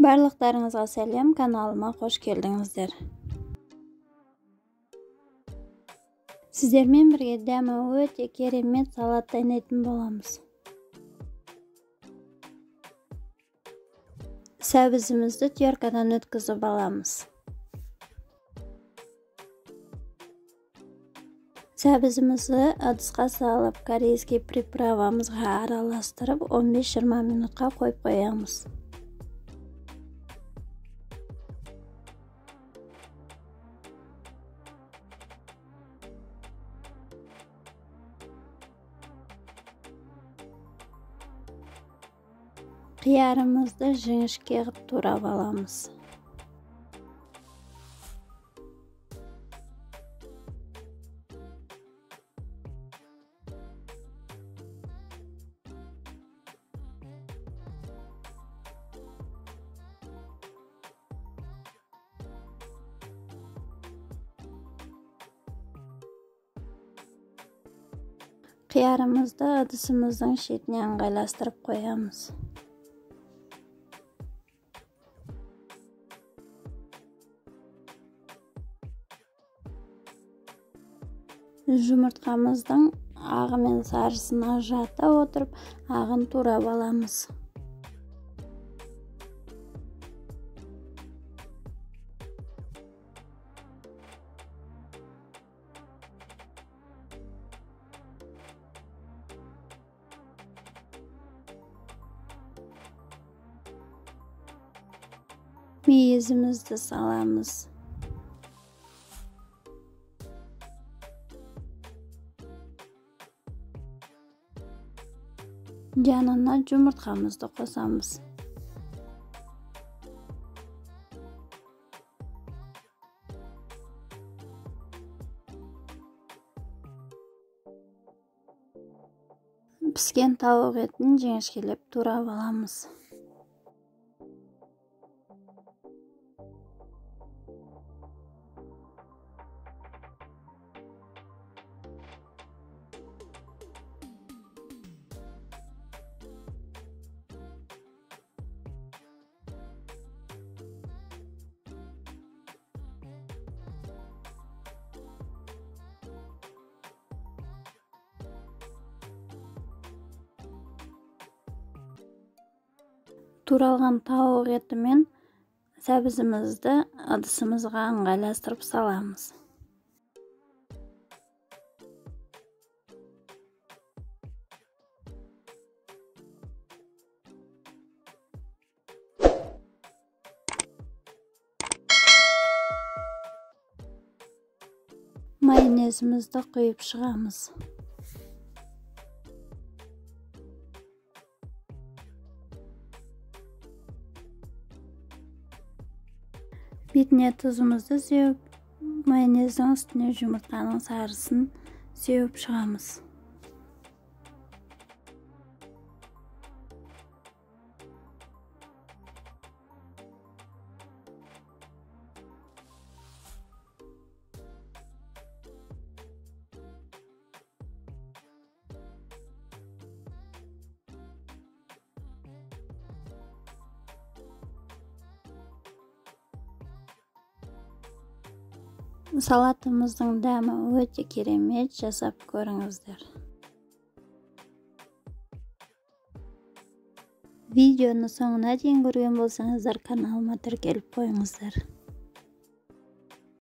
Барлықтарыңызға сәлем, каналыма қош келдіңіздер. Сіздермен бірге дәмі өте керемет салат дайындайтын боламыз. Сәбізімізді теркадан өткізіп аламыз. Сәбізімізді ыдысқа салып, корейский приправамызға араластырып, 15-20 минутқа қойып қоямыз. Қиярымызды жіңішке қылып турап аламыз. Қиярымызды ыдысымыздың шетіне ыңғайластырып қоямыз. Жұмыртқамыздың ағы мен сарысын ажырата отырып, ағын турап аламыз. Мейізімізді саламыз. Жанына жұмыртқамызды қосамыз. Піскен тауық етін жіңішкелеп турап аламыз. Туралған тауық еті мен сәбізімізді ыдысымызға ыңғайластырып саламыз. Майонезімізді құйып шығамыз. Бетіне тұзымызды сеуіп, майонездің үстіне жұмыртқаның сарысын сеуіп шығамыз. Салатымыздың дәмі өте керемет, жасап көріңіздер. Видеоны соңына дейін көрген болсаңыздар, каналыма тіркеліп қойыңыздар.